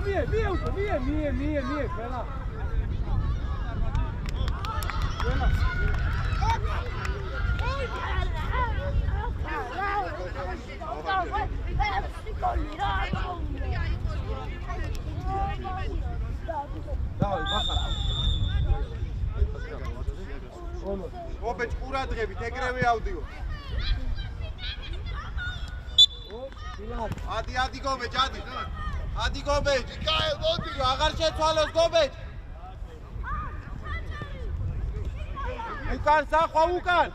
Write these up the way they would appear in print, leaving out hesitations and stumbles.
მie, ყველა. Давай, бахара. ობეჭ ყურადღებით, ეგრევე ავდიო. ადი გობეჭ, ადი. ადი გობეჭ, იკაელ მოდი, აღარ შეცვალოს გობეჭ. უკან სახვა, უკან.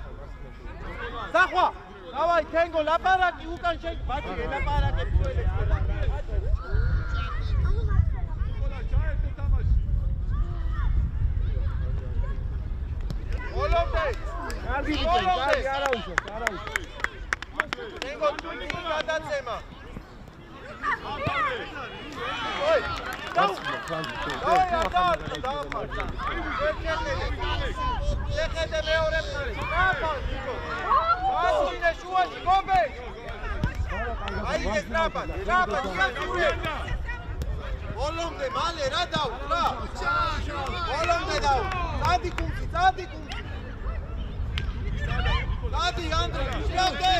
სახვა. დავაი, თენგო, ლაპარაკი, უკან შენ. ბაჭი, ელაპარაკებ შუელებს ყველა. ოლომდე. კარგი, არაუშავს. თენგო, თუნი გადაცემა. ой, დაუ. შეხედე მეორე მხარე. აბა, ნიკო. ასვინე შუაში, გობე. აი ეს რაბა, იასურე. ოლომდე, მალე რა დაუ, რა. ოლომდე დაუ. დადი კუნცი. დადი, ანდრე, შეავდე.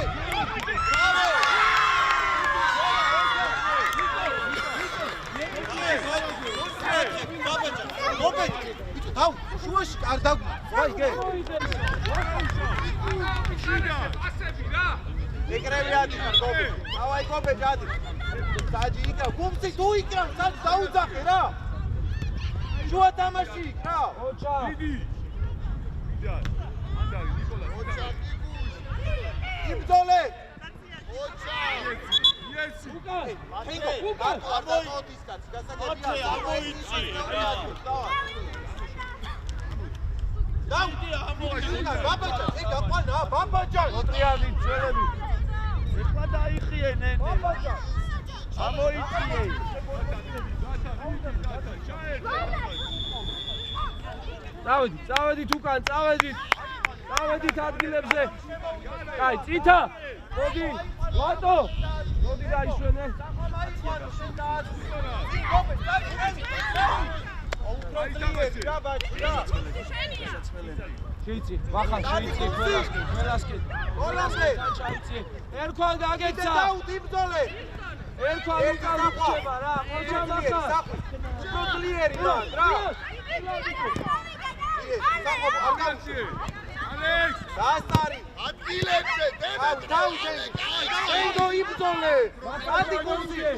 გობე, ბიჭო, დაუ, შუაში არ დაგვა. ვაი, გე. ეგრევე ადი ხარ, გობე. დავაი, გობე, გადი. საჯი იქა, გუმცი თუ იქა, საჯი დაუძახე რა. შუა თამაში იქ რა. ოჩა. დიდი. ანდარი, ნიკოლას. ოჩა, იბძოლე. ოჩა. იესი. უკან. უკან. ამოიწი კაცი, გასაგებია. ამოიწი. დაუდი ამოიწი. ბაბაჯა, ეგ აყვანა, ბაბაჯა. მოტრიალი ძველები. ეხლა დაიხიენე. ბაბაჯა. ამოიწიე. წავედით უკან, წავედით ადგილებზე. კაი, წითა. მოდი, ლატო. მოდი დაიშვენე. შეიცი, ვახან შეიცი, ყველასკენ. ჩაიცი. ერქვან გაგეცა. დაუდი ბძოლე. ერქვან უკან უჩება რა, მოჩა ვახან. პროლიერი რა. ალექს, დასტარი. ადგილებზე, დაუდი. ენდო იბძოლე. ადი გუნცი.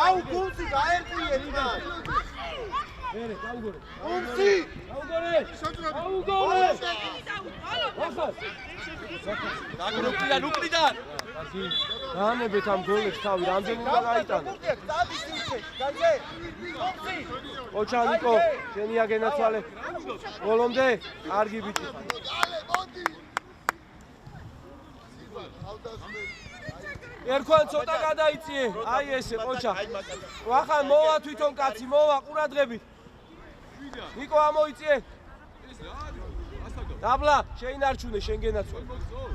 აუ გუნცი გაერკვიე რა. ერე, დაუგორე. გუნცი. დაუგორე. ვახან. დაგროკლიან უკრიდან. დაანებეთ ამ გოლებს თავი, რამდენი უნდა გაიტანო. დადი სიუჩე, გაიგე? გუნცი. ოჩა ნიკო, შენია გენაცვალე. გოლომდე, კარგი ბიჭი. ერქვან ცოტა გადაიწიე. აი ესე, ოჩა. ვახან მოვა თვითონ კაცი, მოვა ყურადღებით. ნიკო ამოიწიე. დაბლა, შეინარჩუნე, შენ გენაცვალე.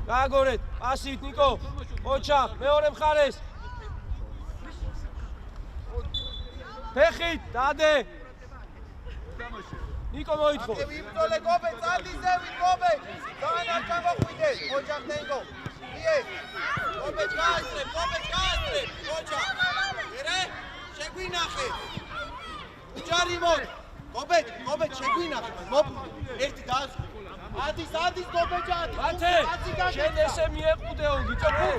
გააგორეთ, პასით ნიკო. ოჩა, მეორე მხარეს. ფეხით, დადე. ნიკო მოითხო. ვიბძოლე გობე, წადიზე ვიგობე. დანა ჩამოხვიდე, ოჩა თენგო. იე. გობე გაასწრე, ოჩა. ერე, შეგვინახე. უჯარი მოდ. გობე, შეგვინახე. მოპყრე. ერთი დაასწრე. ადის გობე ჯადი. მათე, შენ ესე მიეყუდეო, გიწოდე.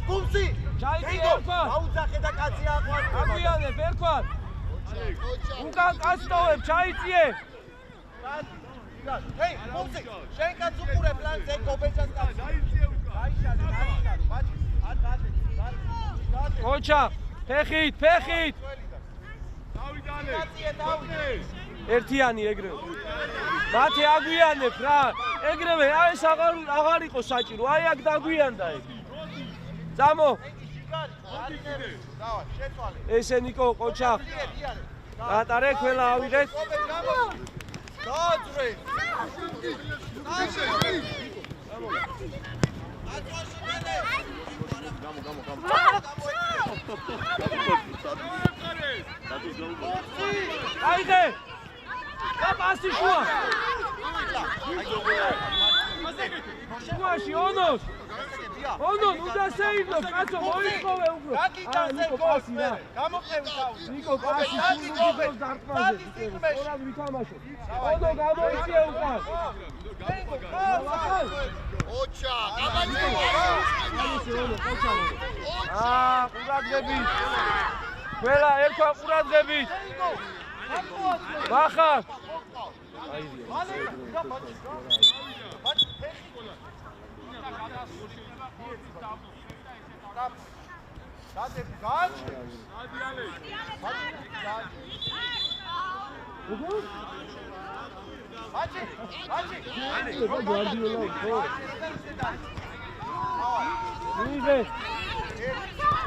გუმცი. ჩაიწი ერქვან. დაუძახე და კაცი აყვან. აგვიანებ ერქვან. უკან კაცტოვებ, ჩაიწიე. ჰეი, გუმცი, შენ კაც უყურებ ლანზე გობეჯას კაცი. დაიწიე უკან. დაიშალე, ბაჭი. ადადე. ოჩა, ფეხით. დავიდანე. დავიდე. ერთიანი ეგრევე. მათე აგვიანებ რა. ეგრევე, აი ეს აღარ იყო საჭირო. აი აქ დაგვიანდა ეგ. წამო. დავა, შეცვალე. ესე ნიკო, ყოჩა. ატარე, ყველა ავიღეთ. დაძრე. აცვაში მენე. აიღე! და პასი შუა! შუაში ონოს! ონონ უნდა შეიძოს, კაცო მოიწოვე უფრო! ნიკო პასი რა! ნიკო პასი სულ დარტყმაზე! ორად ვითამაშო! ონო გამოიწია უკან! ოჩა! აბანე! ყურადღებით! ყველა ერთად ყურადღებით! მახარ!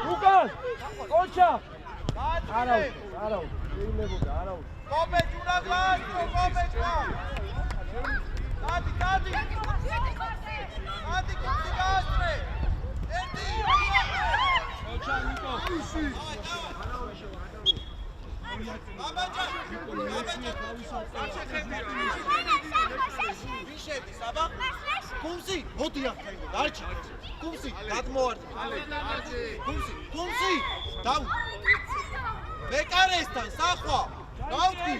უკან! ოჩა! არაუ, შეიძლება არაუ. კომეთ უნდა გააჩო, კომეთ რა. დადი. დადი კაცი გააჩრე. ერთი. ოჩა ნიკო. აბაჯა. ვიშები, საბა? კუმსი, მოდი ახლა იყო, დარჩი. კუმსი, გადმოვარდი. კუმსი, დაუ. მეკარესთან სახვა. დავთი.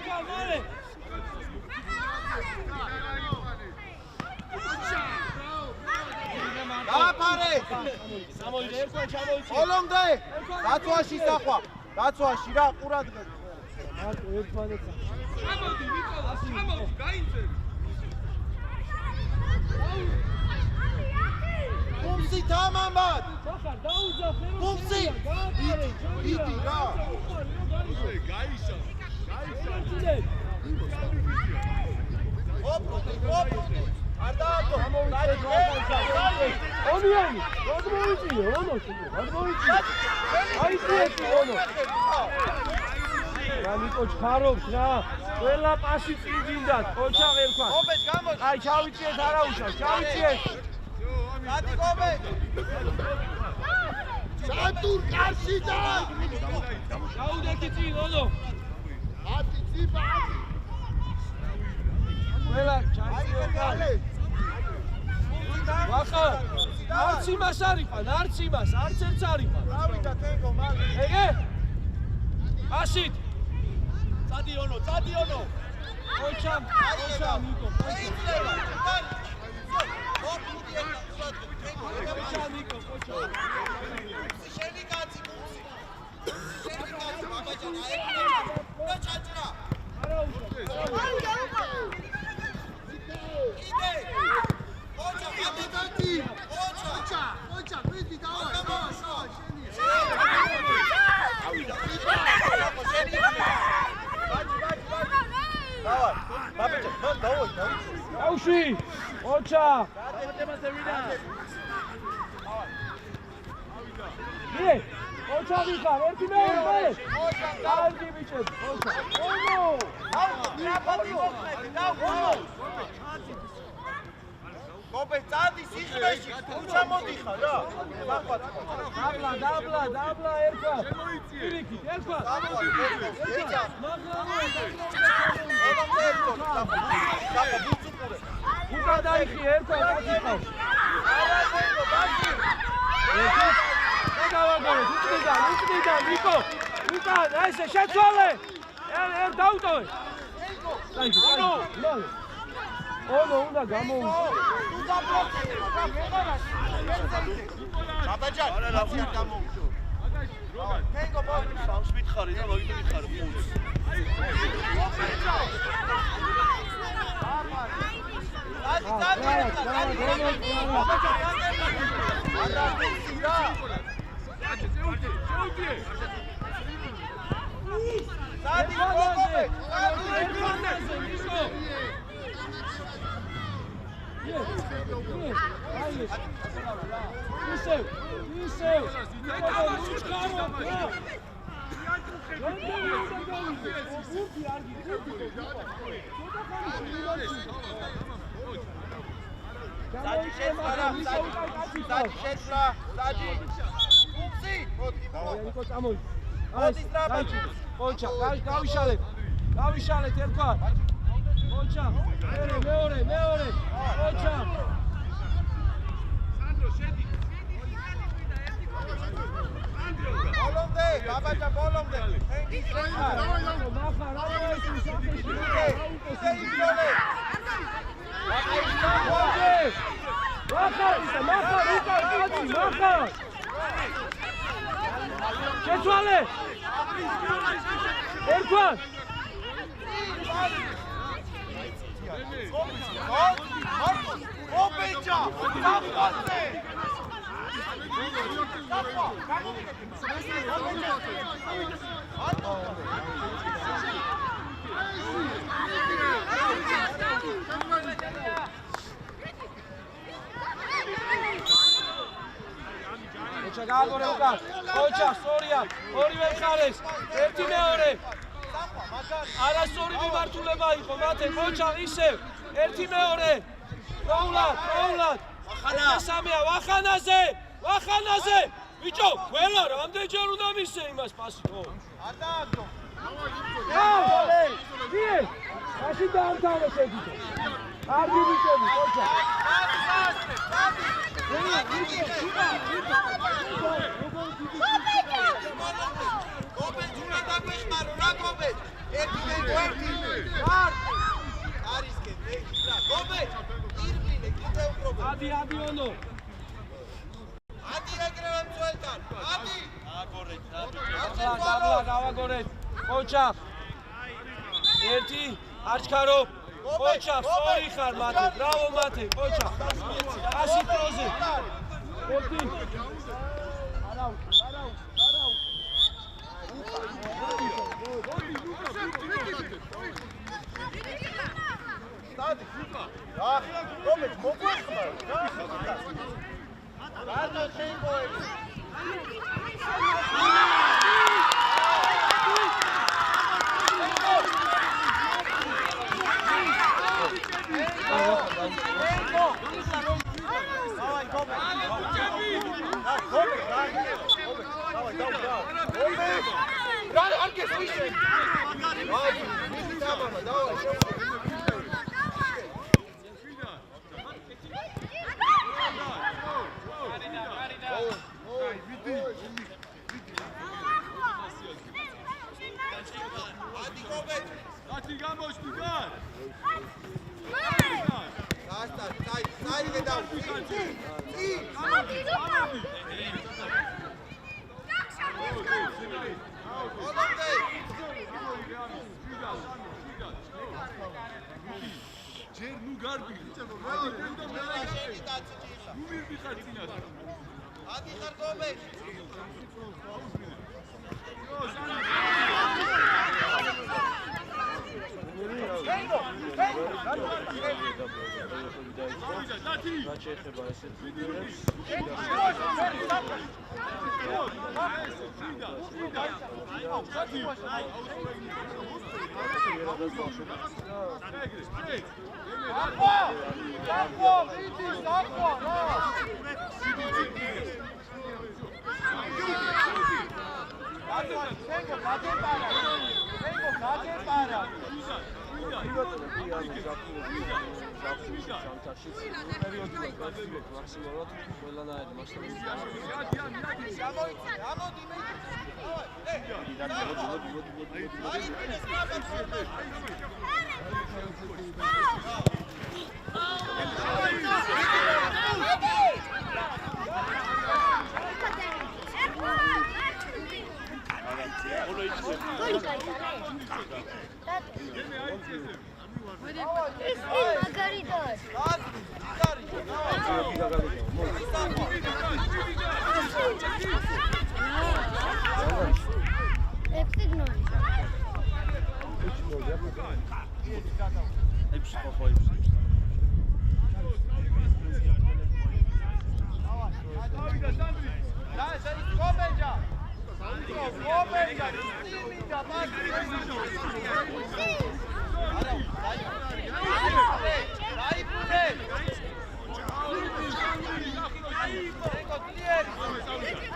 დაფარე. სამოიდე ერთად ჩამოიწი. ოლომდე. დაცვაში სახვა. დაცვაში რა ყურადღება. მარტო ერთმანეთს. ჩამოდი ნიკოლას, ჩამოდი, გაინწერ. კუმსი თამამად. სახარ დაუძა ფეროს. კუმსი. იდი რა. გაიშა. არ დაატო. ონიანი, გადმოიწიო, გადმოიწიო. აიწიე ონო. რა ნიკო ჩქარობს რა. ყველა პასი წინ გინდათ, ოჩა ერქვა. კომეთ გამოჩ. აი ჩავიწიეთ არაუშავს, ჩავიწიეთ. დადი კომეთ. ჩატურ კარში და. გაუდეთი წინ ონო. ათი ციფა. ყველა ჩავიწიეთ. ვახა, არც იმას არ იყან, არც იმას, არც ერთს არ იყან. დავიდა თენგო მალე. ეგე? ასით. წადიონო. ოჩა ნიკო. შეიძლება. ოპუდი ერთ უბრალოდ თენგო. ოჩა ნიკო, ოჩა. შენი კაცი კუმსი. შენი კაცი ბაბაჯა რა ჩაჭრა. იდე. ოჩა გამოდადი. ოჩა, მიდი დავა. დავარ. ბაბაჯა, მან დავა. აუში! ოჩა! ე! ოჩა ვიხარ, ერთი მეორე! კარგი ბიჭები, ოჩა! ონო! გობე წადი სიხმეში, ჩამოდიხარ რა. დაბლა ერქვა. პირიქით, ერქვა. უკან დაიხი ერქვა, დაგიხარ. დავაგორეთ, უკდიდან, ნიკო. უკან, ესე შეცვალე. ერთ დაუტოვე. დაიხი, ონო უნდა გამოუშვი. ბაბაჯა, კაცი არ გამოუშვი. თენგო მოდი. სამს მითხარი და მაგით მითხარი ხუთს. Sadi, ნიკო წამოი. დაიჭი. კონჩა, გავიშალეთ. გავიშალეთ ერთგვარ. კონჩა. მეორე. კონჩა. სანდრო შედი. ბოლომდე, გაბაჭა ბოლომდე. მახა, რა ის საფეში. მახა. შეცვალე. ერთგვარ. ოპეჭა, საფასე. ოჩა გააგორე უკან. ოჩა სწორია. ორივე მხარეს. ერთი მეორე. არასწორი მიმართულება იყო მათე. ოჩა ისევ. ერთი მეორე. პროულად. სამია ვახანაზე. ბიჭო, ყველა რამდენჯერ უნდა მისცე იმას პასი ხო? არ დააგდო. ძიე. მაშინ დაამთავრე შეგიტო. არ გიბიჭები, ოჩა. ადი ონო. გავაგორეთ. ოჩა. ერთი არჩქარო. ოჩა, სწორი ხარ მათე. ბრავო მათე, ოჩა. 100 პროზე. ერთი. არაუ. სტადი. რა, კომეთ მოგვეხმარ. რატო შეიმოები?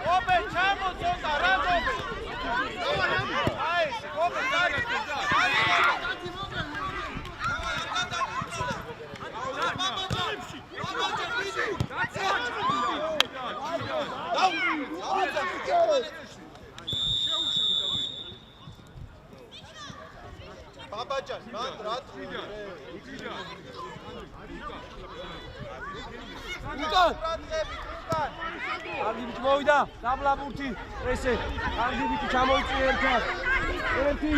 Open, chamo, აბაჯან, რა კარგი მოვიდა დაბლაბურთი ესე კარგი ბიჭი ჩამოიწვია ერთად ერთი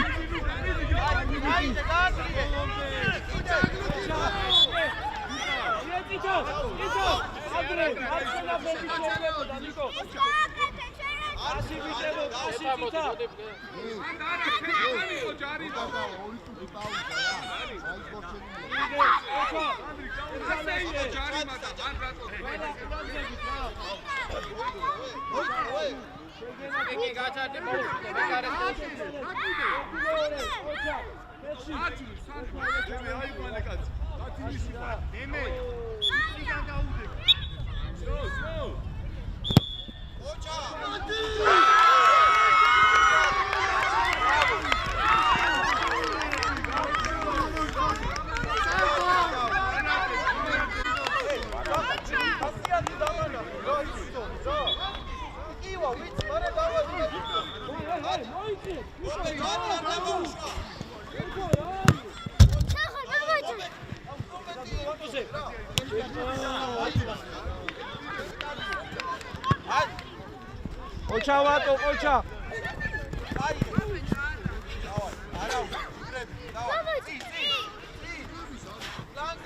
ოჩა ვატო ოჩა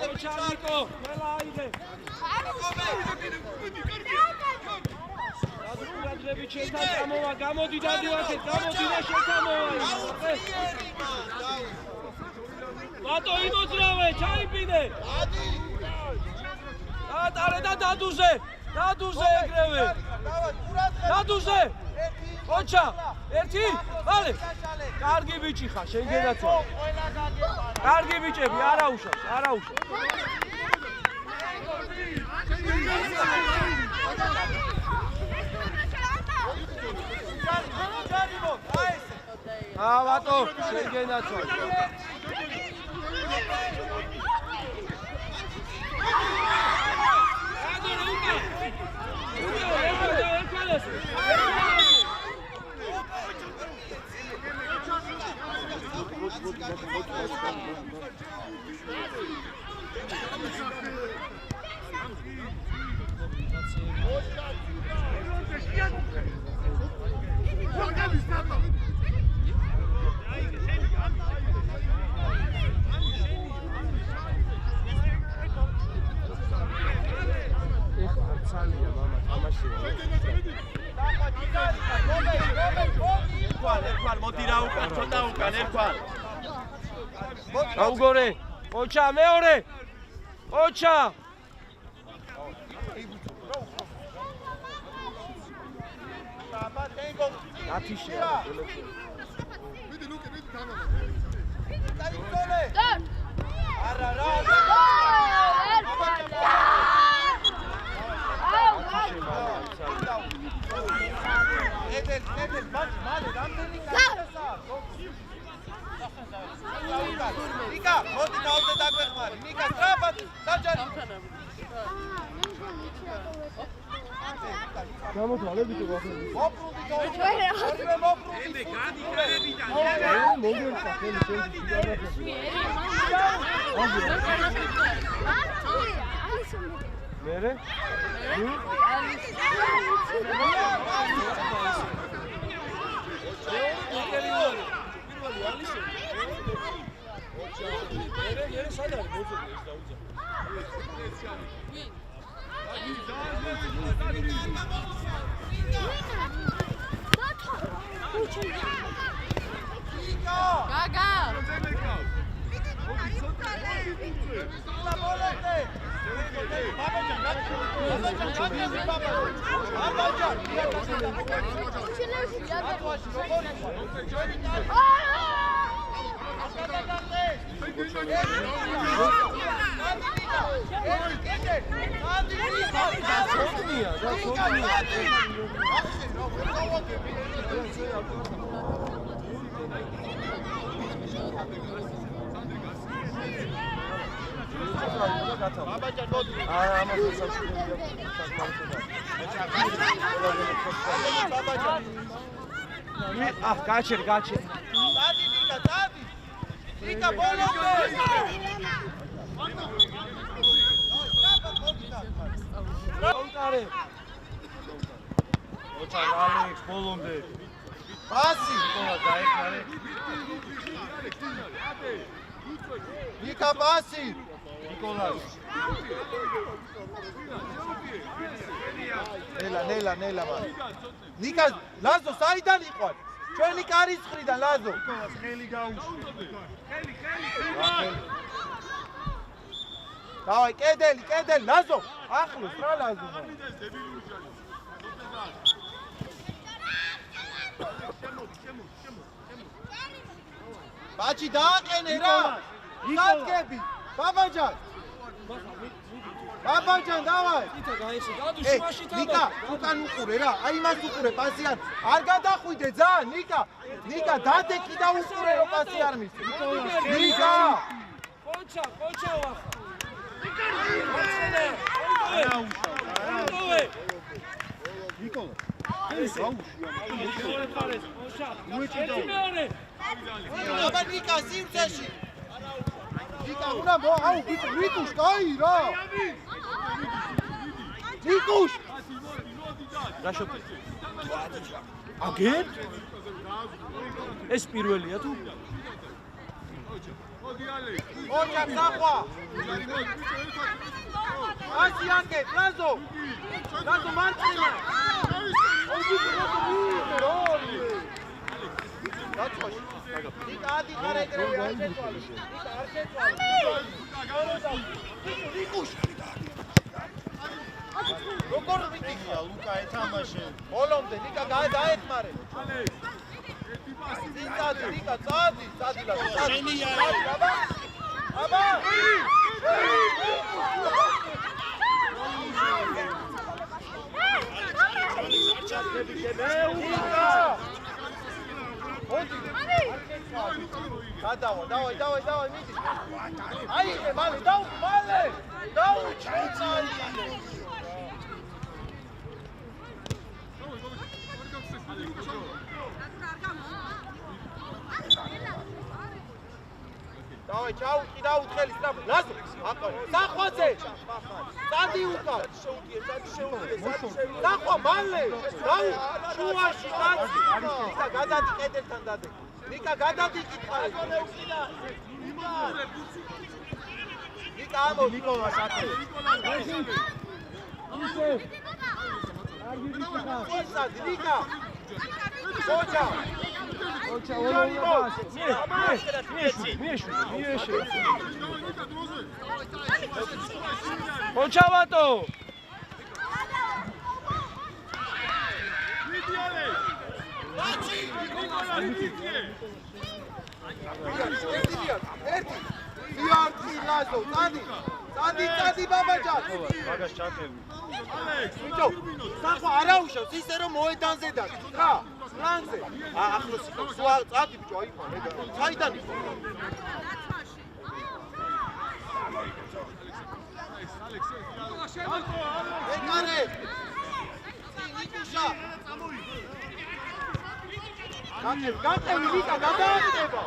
ოჩა ნიკო ყველა აიდე გადრები შეიძლება გამოვა გამოდი დადივარეთ გამოდი და შეთამოვა ვატო იმოძრავე ჩაიპინე ატარე და დადუზე ეგრევე დადუზე ოჩა ერთი ვალე კარგი ბიჭი ხარ შენ გენაცვალე კარგი ბიჭები არა უშავს ვატო შენ გენაცვალე აუგორე ოჩა მეორე ოჩა ათიშია მიდი ლუკი მიდი თამაშ დაიწოლე არა ედელ მალე რამდენი კაცია ნიკა მოდი დავზე დაგვეხმარი ნიკა ტრაბად დაჯარი გამოთვალე ბიჭო ვახები მოპრუდი ორივე მოპრუდი ემე გადი კრებიდან მოგერთა ხელი შენ მერე გაჩერ ნიკა ბოლომდე კონტარე ოჩა ალექს ბოლომდე პასი ნიკოლა დაეხარე ნიკა პასი ნიკოლას ნელა ნიკა ლაზო საიდან იყვარ ჩვენი კარის მხრიდან ლაზო ნიკოლას ხელი გაუშვი დავაი კედელი ლაზო ახლოს რა ლაზო ბაჭი დააყენე რა სადგები ბაბაჯან დავაი იტა გაიში გადუში მაშინ ნიკა უკან უყურე რა აი მას უყურე პასიან არ გადახვიდე ძალიან ნიკა დადე კიდე უყურე რო პასი არ მის ნიკა კონჩა ვახა ნიკოლა ეს აბა ნიკა სივრცეში ნიკა უნდა აუ ბიჭო ნიკუშ კაი რა ნიკუშ რა შოთი აგერ ეს პირველია თუ ოჩა სახვა ასი აკეთ ლაზო მარცხენა ნიკა ადი გარეგრევი არ შეცვალე ნიკუშ როგორ ვიკიქია ლუკა ეთამაშე ბოლომდე ნიკა დაეხმარე ნიკა წადი აბა დავაი მიდი აი მალე დავაი ჩაუყი დაუთხელი სწრაფ ლაზო სახვაზე წადი უკან სახვა მალე შუაში წადი ნიკა გადადი კედელთან დადე ნიკა გადადი კითხარი ნიკა ამო ნიკოლას აკეთე ნიკა ოჩა კონჩავატო ლაზო წადი ბაბაჯან მაგას ჩაქები ბიჭო სახვა არა უშავს ისე რომ მოედანზე და რა პლანზე ახლოს სულ წადი ბიჭო აი საიდან იყო ეკარე ნიკუშა გაკეთე ნიკა გადააკეთება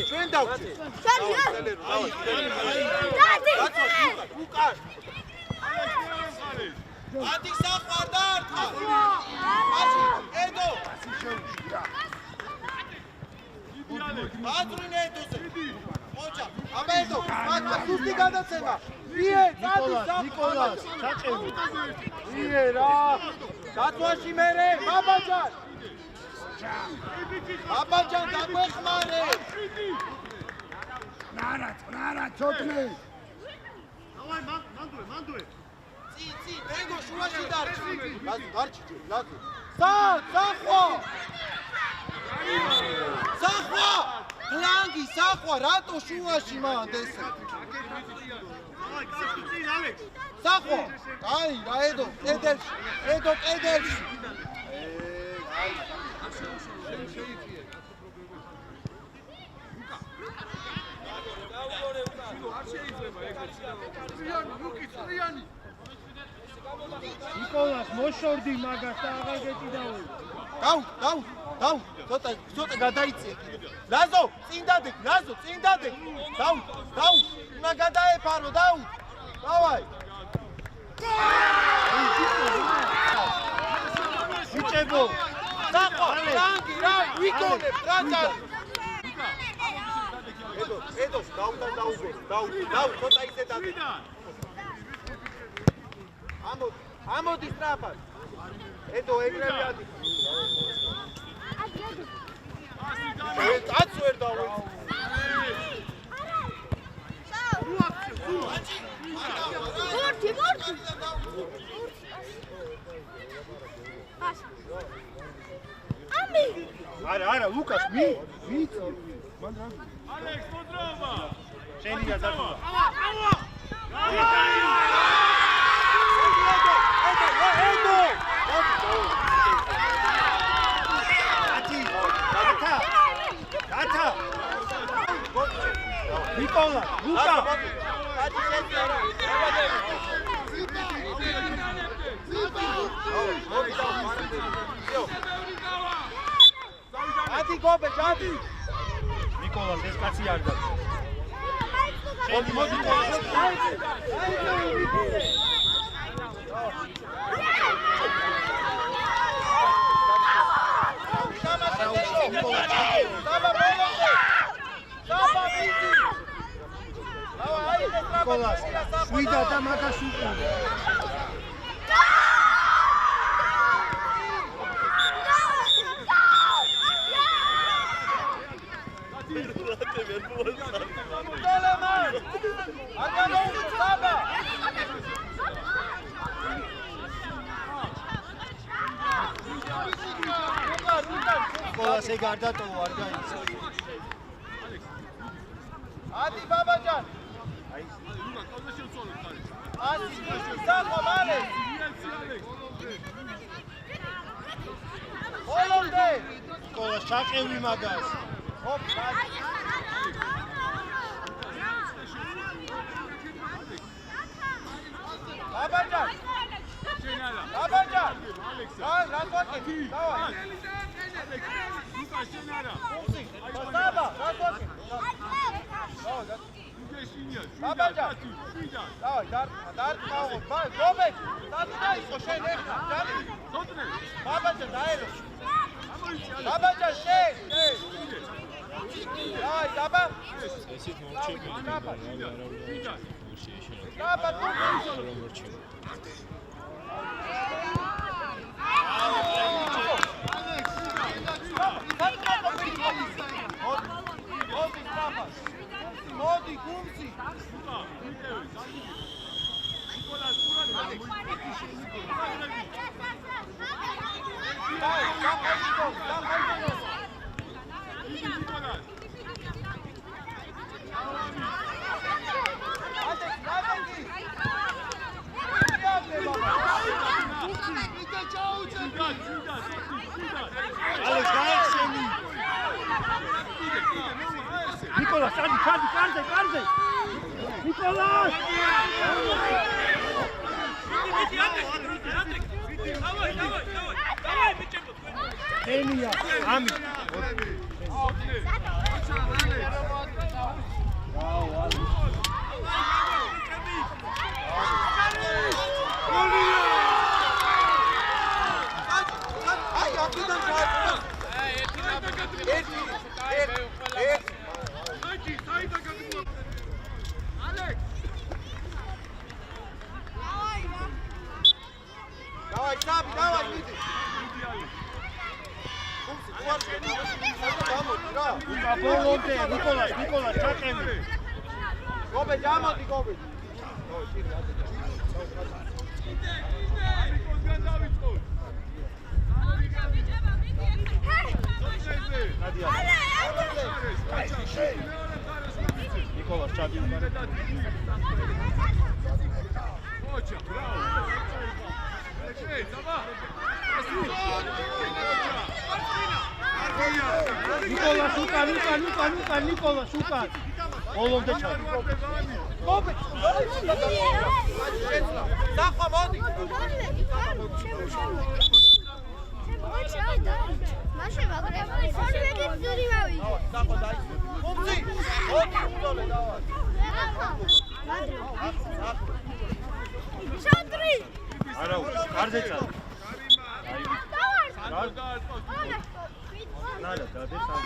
ჩვენ დავჭი ადი სახვა დარტყა მაშინ ედო ադրინე ედოზე ოჩა აბა ედო მაგასუსტი გადაცემა ვიე წადი ნიკოლას ჩაჭები ვიე რა დათვაში მერე ბაბაჯან დაგვეხმარე ნარა ჩოთნე დავაი მანდუე წი ბენგო შუაში დარჩი ლაზო სახვა ბლანგი სახვა რატო შუაში მანდ ესე დავაი წინ ალექს სახო აი რა ედო კედელში აი ნიკოლას მოშორდი მაგას და აღარ გეტიდაო. დაუ ცოტა გადაიწე ლაზო წინ დადი დაუ უნდა გადაეფარო დაუ დავაი ბიჭებო სახო რანგი რა ვიკონებ რაცა ედო დაუ ცოტა ისე დადი ამოდი სტრაფად ედო ეგრევე ადი კაც ვერ დავეც მორთი ამი არა ლუკას მიწი მან რა ალექს მოძრაობა შენია დაგვა ედო გათა ნიკოლა ლუკა ადი გობე ჯადი ნიკოლას ეს კაცი არ გაქვს მოდი ნიკოლას შვიდა და მაგას უყურე ნიკოლას ეგ არ დატოვა არ გაიცა ადი ბაბაჯან ასი სახო მალე ოლონდე ნიკოლას ჩაყევი მაგას ოპ ბაბაჯან რა გაკეთე დავაი ლუკა შენარა ბაბა რა გაკეთე ბაბაჯა დავაი დარტყაო გობე დაწდა ისო შენ ეხლა ჯანი ბაბაჯა დაელო ბაბაჯა შენ დავაი დაბა ესეთ მოვჩები დაბა მოდი გუნცი ალექს გაიხსენი ნიკოლას ჩადი კარზე ნიკოლას დავაი ბიჭებო ენია ამი აი აფიდან ჩააწყდა ერთ საიდან გაგმო ალექს დავაი საბი დავაი მიდი ბოლომდე ნიკოლას ჩაყევი გობე ჯამოდი გობე ნიკოლას ჩადი უკან ნიკოლას უკან. ბოლომდე ჩადი. გობე. სახვა მოდი. მაშინ მაგრამ ორივე გიძურივავი. სახვა დაიწყო. ხუმცი. მოდი უძოლე დავა. შანდრი. არა, კარზე წადი. ნადა, დადეს ამ.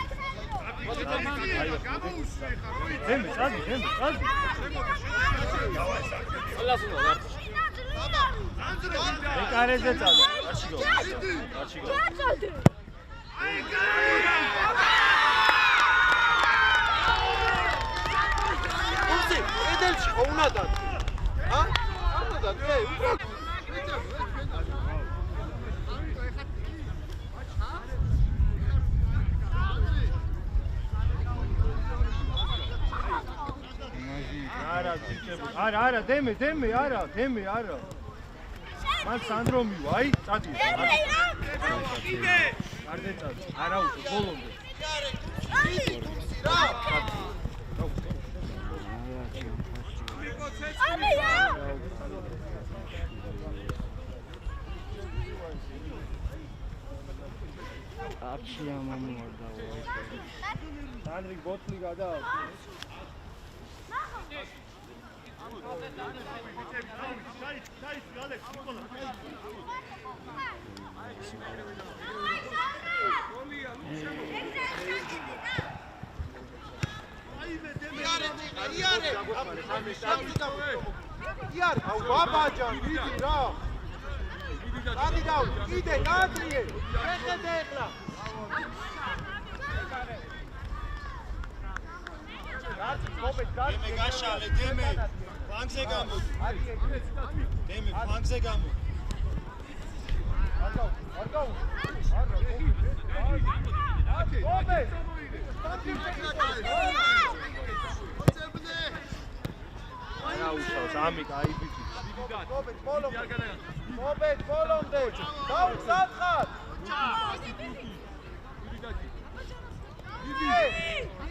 დემი, წადი. კარზე წადი. არჩი გო. ხუმცი, ედელში ხო უნდა და. ა? უნდა და, არა, დემი, არა. მან სანდრო მივა, აი, წადი. კარზე წადი. არა უშო, ბოლომდე. არჩია მომორდა. სანდრი გოთლი გადა. იარ, აუ ბაბაჯან, მიდი რა. დადი დაუ, კიდე დაადრიე. შეხედე ეხლა. დემე გაშალე, დემე. ფლანგზე გამოდი. დემე ფლანგზე გამოდი. არ გაუ. გობე. არა უშავს, ამით აიბიჭი. გობე, ბოლომდე. დაუ სათხარ.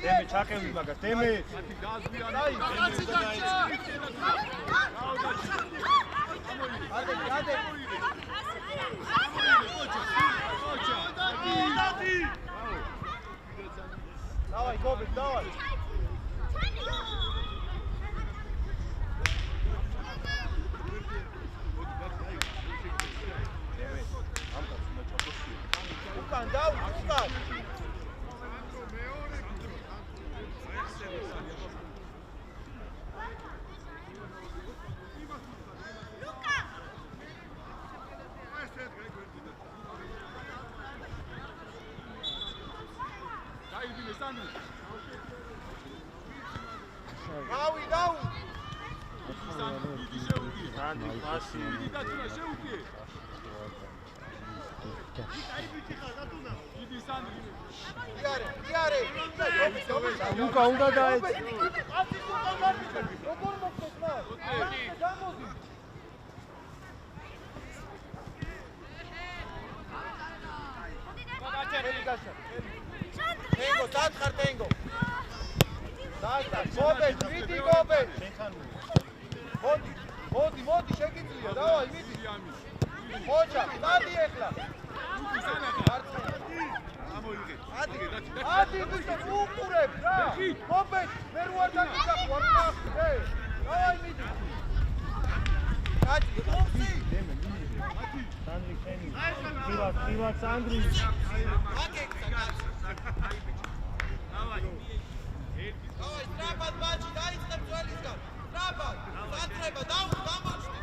დემე ჩაკევი მაგას, დემე. ადე. დავაი, გობე, დავაი. უკან დაუ, უკან. Raui, dau! სანდრი პასი. იარე! ლუკა უნდა დაეც. როგორ მოხდეს მას? გამოდი! Tengo, satkar tengo. Satkar, midi gobe. Modi, შეგიძლია, დავაი, მიდი. ხოჯა, დადი ეხლა. ადი ვიშა უყურებ რა. გობე, მე რო არ დაგიძახო, არ ნახე. დავაი, მიდი. გაჭი, ხომსი. სანდრი ხენი. ხილად სანდრი. აკეცა კაცი. დავაი, სტრაფად ბაჭი, დაიწყებ ძველისგან. სტრაფად, სატრება, გამოჩდი.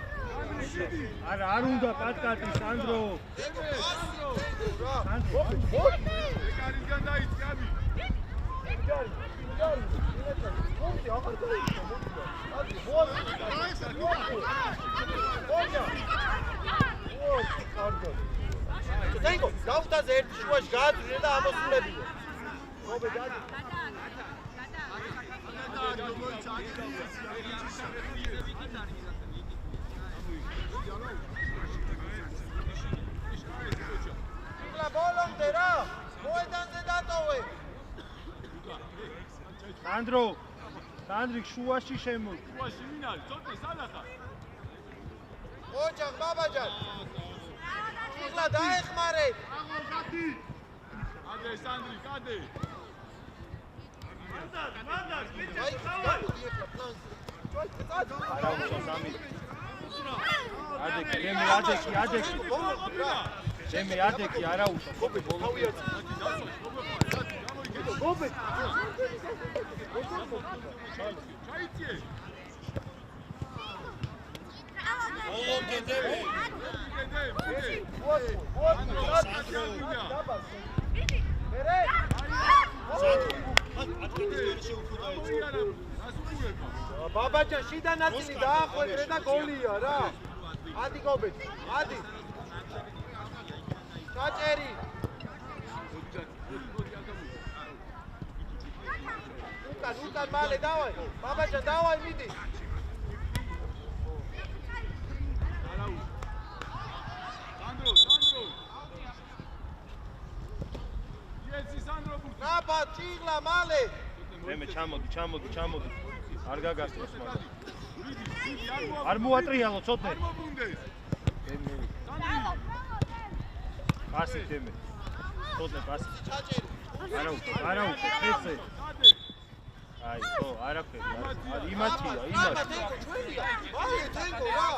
არა, არ უნდა კატკატი სანდრო. ეგო პასი, ეგო რა. კარისგან დაიწყე ამი. ჯარი. ხომსი აღარ დაიწყო, მოდი. ადი, ხოჯა. კარგად. დაიგო, გავხდაზე ერთ შუაში გააძვრე და ამოსულებიო. გობე დადი. იკლა ბოლომდე რა. მოედანზე დატოვე. სანდრო სანდრიკ შუაში შემოდი შუაში ვინ არის? ცოტა სადახა. ოჯახ ბაბაჯან იღლა დაეხმარეთ ადრე სანდრი, კადე. არა უშავს ამი ადეკი დემე ადეკი დემე ადეკი არა უშავს გობე ბოლომდე გობე ჩაიწიე. ბოლომდე დემე ბაბაჯან შიდა ნაწილი დაახვედრე და გოლია რა ადი გობეთ ადი ჩაჭერი უკან მალე დავაი ბაბაჯან დავაი მიდი სანდრო. იეცი სანდრო ბურთი. ნაბა ჭიღლა მალე დემე ჩამოდი არ გაგასწროს მაგრამ ვიდი, არ მოატრიალო ცოტნე არ მოგუნდეს. დემე სანდრი. პასი დემე ცოტნე პასი ჩაჭერი არა უკვე ხეზე კადე. აი ხო არაფერი იმათია ნაბა თენგო ჩვენია მალე თენგო რა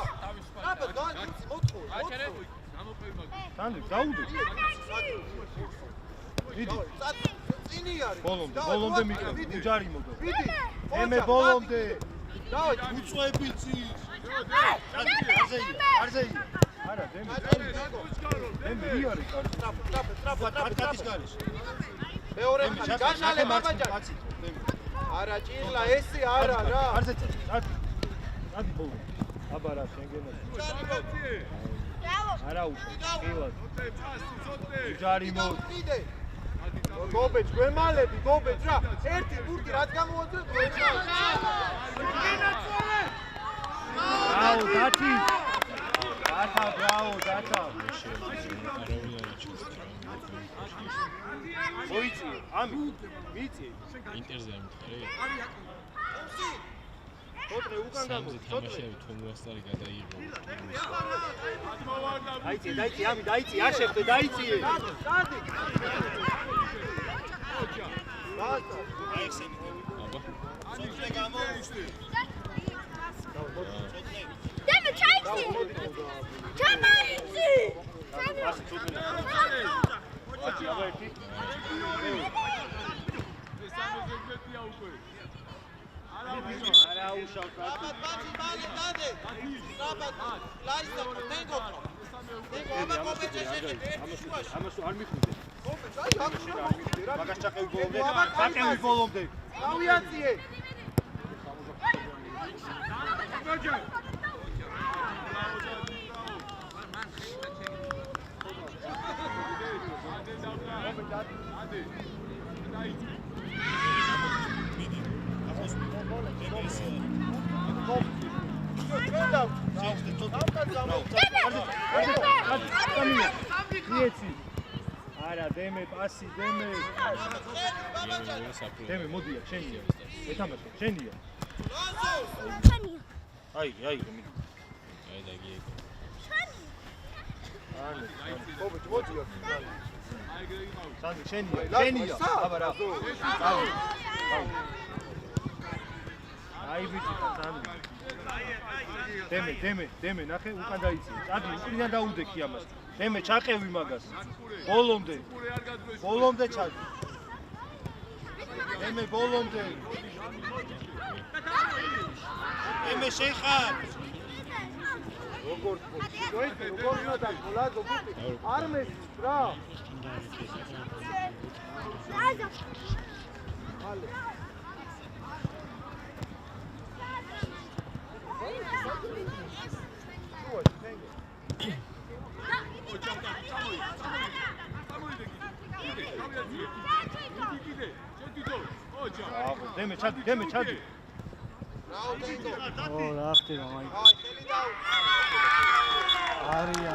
ნაბა განიცი მოწყო გამოყევი. სანდრიკ დაუდე ვიდი წინი არის ბოლომდე მიყევი უჯარი მოგო ვიდი ემე ბოლომდე დავაი უწვევი წის არზეი არა დემე დემე არი კარგი კატკატის გალის მეორე გაშალე ბაბაჯან კაცი დემე არა ჭიღლა ესე არა რა არზე ადი ბოლო აბა რა შენგენო არა უშავს ხილად უჯარი მოდ გობეჭ გვემალები გობეჭ რა ერთი ბურთი რაც გამოუძრეთ ბრავო დათი დათა ბრავო დათა მოიწი ამი მიწი ინტერზე ამითხარი ხოტრე უკან გამო ხოტრე თომუასტარი გადაიღო დაიწი ამი დაიწი არ შეხვდე დაიწი სადი აიხსენი აბა სოთლე გამოუშლი დემე ჩაიცი ჩამაიცი ასე ცოტნე აჩი აბა ერთი არა უშავს ნაბა ბაჭი მალე დადე ნაბა ლაისა თენგო აბა გობეჭ შეხედე ერთი შუაში ამას არ მიხვიდე გობეჭ აი აქ შუა მიხვიდე რა მაგას ჩაყევი ბოლომდე გავიაციე არა დემე პასი დემე დემე მოდია შენია ეთამაშე შენია აი მიდი აი დაგიეკო ანუ გობეჭ მოდია სანდი შენია აბა რა აი ვიცი სანდი დემე ნახე უკან დაიწია წადი უკრიდან დაუდექი ამას დემე ჩაყევი მაგას ბოლომდე ჩადი დემე ბოლომდე ემე შეხარ როგორ უნდა დაგოლაზო ბუტი არ მეც რა მალე დემე ჩადი რაო თენგო ო რა ხდება მაი აი ხელი დაუ არია